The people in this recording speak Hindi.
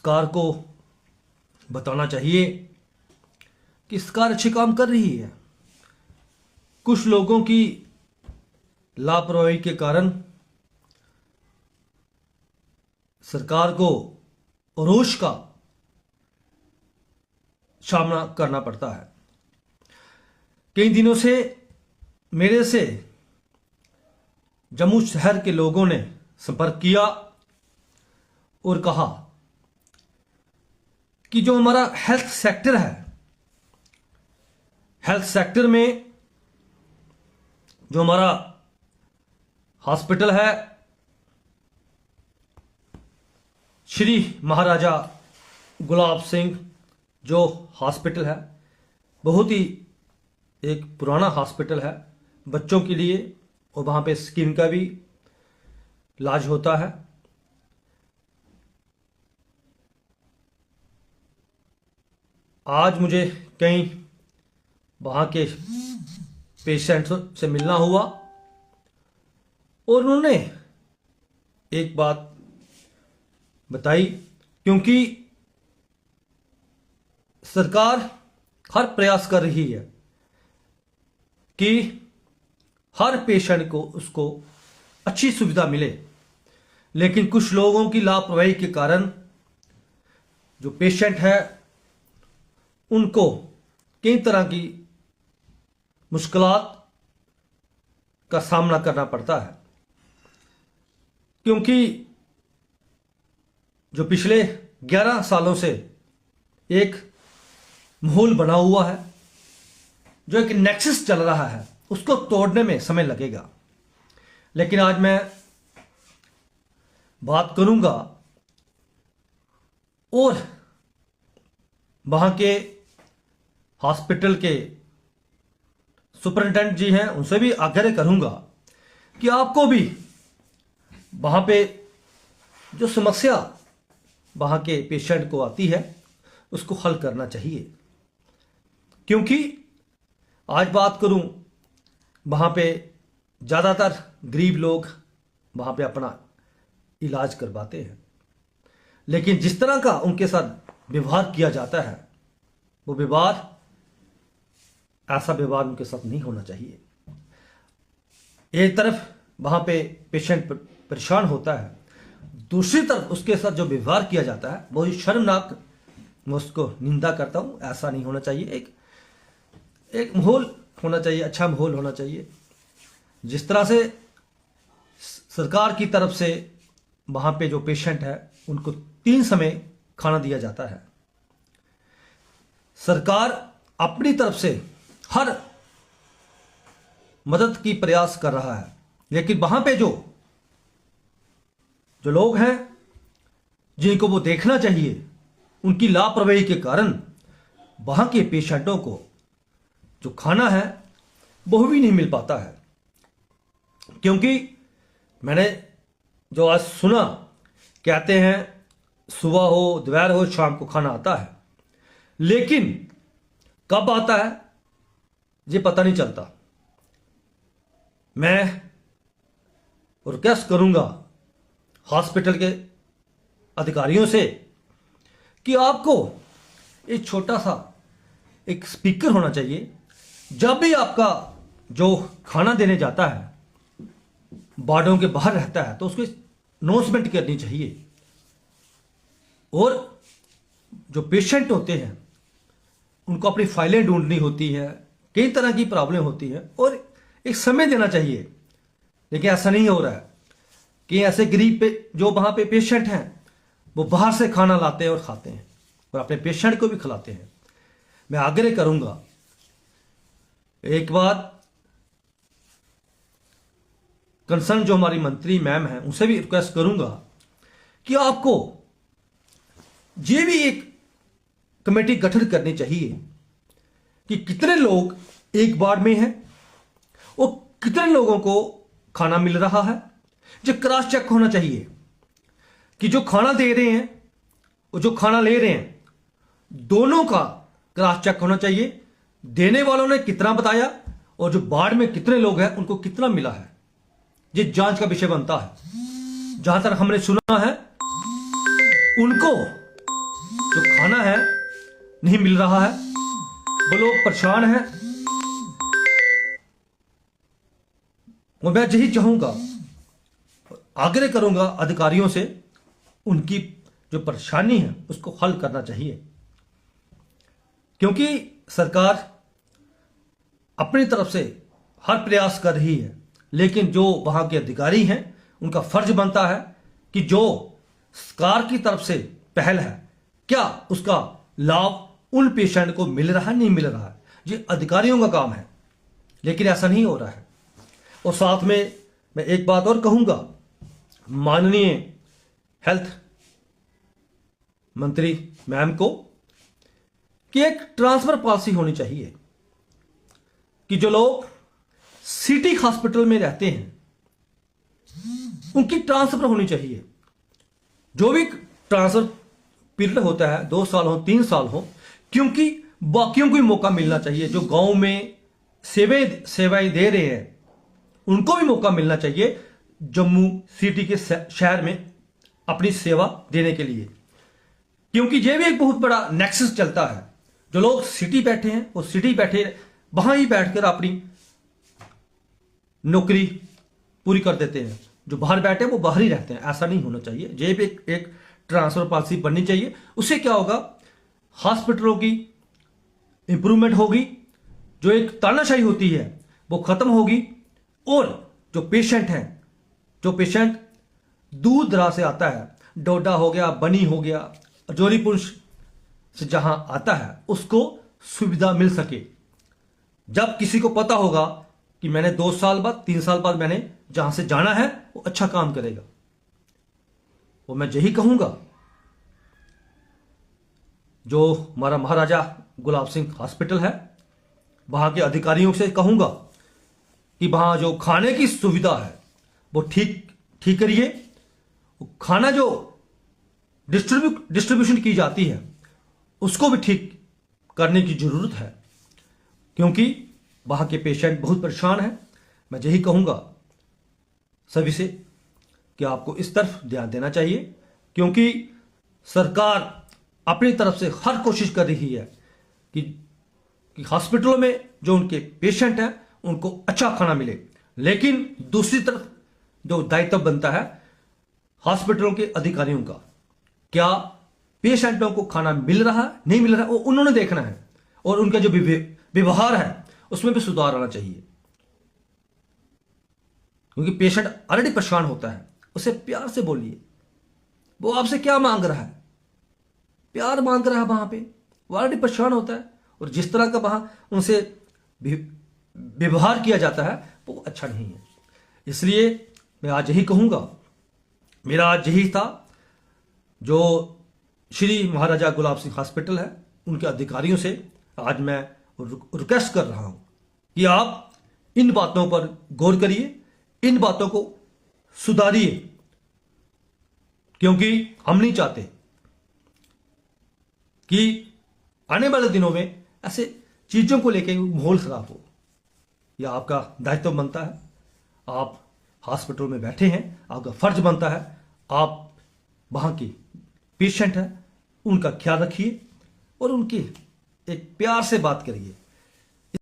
सरकार को बताना चाहिए कि सरकार अच्छे काम कर रही है। कुछ लोगों की लापरवाही के कारण सरकार को रोष का सामना करना पड़ता है। कई दिनों से मेरे से जम्मू शहर के लोगों ने संपर्क किया और कहा कि जो हमारा हेल्थ सेक्टर है, हेल्थ सेक्टर में जो हमारा हॉस्पिटल है श्री महाराजा गुलाब सिंह जो हॉस्पिटल है, बहुत ही एक पुराना हॉस्पिटल है बच्चों के लिए, और वहाँ पे स्किन का भी इलाज होता है। आज मुझे कई वहाँ के पेशेंट्स से मिलना हुआ और उन्होंने एक बात बताई, क्योंकि सरकार हर प्रयास कर रही है कि हर पेशेंट को उसको अच्छी सुविधा मिले, लेकिन कुछ लोगों की लापरवाही के कारण जो पेशेंट है उनको कई तरह की मुश्किलात का सामना करना पड़ता है। क्योंकि जो पिछले 11 सालों से एक माहौल बना हुआ है, जो एक नेक्सस चल रहा है, उसको तोड़ने में समय लगेगा। लेकिन आज मैं बात करूंगा और वहां के हॉस्पिटल के सुपरिटेंडेंट जी हैं, उनसे भी आग्रह करूंगा कि आपको भी वहां पे जो समस्या वहां के पेशेंट को आती है उसको हल करना चाहिए। क्योंकि आज बात करूं, वहाँ पे ज़्यादातर गरीब लोग वहाँ पे अपना इलाज करवाते हैं, लेकिन जिस तरह का उनके साथ व्यवहार किया जाता है वो व्यवहार, ऐसा व्यवहार उनके साथ नहीं होना चाहिए। एक तरफ वहाँ पे पेशेंट परेशान होता है, दूसरी तरफ उसके साथ जो व्यवहार किया जाता है वो शर्मनाक, मैं उसको निंदा करता हूँ। ऐसा नहीं होना चाहिए। एक माहौल होना चाहिए, अच्छा माहौल होना चाहिए। जिस तरह से सरकार की तरफ से वहाँ पे जो पेशेंट है उनको 3 समय खाना दिया जाता है। सरकार अपनी तरफ से हर मदद की प्रयास कर रहा है, लेकिन वहाँ पे जो लोग हैं जिनको वो देखना चाहिए, उनकी लापरवाही के कारण वहाँ के पेशेंटों को जो खाना है वो भी नहीं मिल पाता है। क्योंकि मैंने जो आज सुना, कहते हैं सुबह हो, दोपहर हो, शाम को खाना आता है, लेकिन कब आता है ये पता नहीं चलता। मैं रिक्वेस्ट करूंगा हॉस्पिटल के अधिकारियों से कि आपको एक छोटा सा एक स्पीकर होना चाहिए। जब भी आपका जो खाना देने जाता है वार्डों के बाहर रहता है तो उसको अनाउंसमेंट करनी चाहिए। और जो पेशेंट होते हैं उनको अपनी फाइलें ढूंढनी होती है, कई तरह की प्रॉब्लम होती है, और एक समय देना चाहिए। लेकिन ऐसा नहीं हो रहा है कि ऐसे गरीब जो वहाँ पे पेशेंट हैं वो बाहर से खाना लाते हैं और खाते हैं और अपने पेशेंट को भी खिलाते हैं। मैं आग्रह करूंगा, एक बात कंसर्न जो हमारी मंत्री मैम है उनसे भी रिक्वेस्ट करूंगा कि आपको ये भी एक कमेटी गठन करनी चाहिए कि कितने लोग एक वार्ड में हैं और कितने लोगों को खाना मिल रहा है। जो क्रॉस चेक होना चाहिए कि जो खाना दे रहे हैं और जो खाना ले रहे हैं, दोनों का क्रॉस चेक होना चाहिए। देने वालों ने कितना बताया और जो वार्ड में कितने लोग हैं उनको कितना मिला है, ये जांच का विषय बनता है। जहां तक हमने सुना है, उनको खाना है नहीं मिल रहा है, वो लोग परेशान हैं। और मैं यही चाहूंगा, आग्रह करूंगा अधिकारियों से, उनकी जो परेशानी है उसको हल करना चाहिए, क्योंकि सरकार अपनी तरफ से हर प्रयास कर रही है, लेकिन जो वहां के अधिकारी हैं उनका फर्ज बनता है कि जो सरकार की तरफ से पहल है, क्या उसका लाभ उन पेशेंट को मिल रहा है नहीं मिल रहा है, ये अधिकारियों का काम है, लेकिन ऐसा नहीं हो रहा है। और साथ में मैं एक बात और कहूंगा, माननीय हेल्थ मंत्री मैम को, कि एक ट्रांसफर पॉलिसी होनी चाहिए कि जो लोग सिटी हॉस्पिटल में रहते हैं उनकी ट्रांसफर होनी चाहिए। जो भी ट्रांसफर पीरियड होता है, 2 साल हो 3 साल हो, क्योंकि बाकियों को भी मौका मिलना चाहिए। जो गांव में सेवाएं दे रहे हैं उनको भी मौका मिलना चाहिए जम्मू सिटी के शहर में अपनी सेवा देने के लिए, क्योंकि यह भी एक बहुत बड़ा नेक्सस चलता है। जो लोग सिटी बैठे हैं वो सिटी बैठे वहां ही बैठकर अपनी नौकरी पूरी कर देते हैं, जो बाहर बैठे हैं वो बाहर ही रहते हैं। ऐसा नहीं होना चाहिए, ये भी एक ट्रांसफर पॉलिसी बननी चाहिए। उससे क्या होगा, हॉस्पिटलों की इंप्रूवमेंट होगी, जो एक तानाशाही होती है वो खत्म होगी, और जो पेशेंट दूर दराज से आता है, डोडा हो गया, बनी हो गया, जोरीपुंज से जहां आता है, उसको सुविधा मिल सके। जब किसी को पता होगा कि मैंने 2 साल बाद 3 साल बाद मैंने जहां से जाना है, वो अच्छा काम करेगा। वो मैं यही कहूंगा, जो हमारा महाराजा गुलाब सिंह हॉस्पिटल है, वहां के अधिकारियों से कहूंगा कि वहां जो खाने की सुविधा है वो ठीक करिए। खाना जो डिस्ट्रीब्यूशन की जाती है उसको भी ठीक करने की जरूरत है, क्योंकि वहां के पेशेंट बहुत परेशान हैं। मैं यही कहूंगा सभी से कि आपको इस तरफ ध्यान देना चाहिए, क्योंकि सरकार अपनी तरफ से हर कोशिश कर रही है कि हॉस्पिटलों में जो उनके पेशेंट हैं उनको अच्छा खाना मिले, लेकिन दूसरी तरफ जो दायित्व बनता है हॉस्पिटलों के अधिकारियों का, क्या पेशेंटों को खाना मिल रहा है नहीं मिल रहा है, वो उन्होंने देखना है, और उनका जो व्यवहार है उसमें भी सुधार आना चाहिए। क्योंकि पेशेंट ऑलरेडी परेशान होता है, उसे प्यार से बोलिए। वो आपसे क्या मांग रहा है, प्यार मांग रहा है, वहां पे वो ऑलरेडी परेशान होता है, और जिस तरह का वहां उनसे व्यवहार किया जाता है वो अच्छा नहीं है। इसलिए मैं आज यही कहूंगा, मेरा आज यही था, जो श्री महाराजा गुलाब सिंह हॉस्पिटल है उनके अधिकारियों से आज मैं रिक्वेस्ट कर रहा हूं कि आप इन बातों पर गौर करिए, इन बातों को सुधारिए, क्योंकि हम नहीं चाहते कि आने वाले दिनों में ऐसे चीजों को लेकर माहौल खराब हो। यह आपका दायित्व बनता है, आप हॉस्पिटल में बैठे हैं, आपका फर्ज बनता है, आप वहां की पेशेंट हैं उनका ख्याल रखिए और उनकी एक प्यार से बात करिए।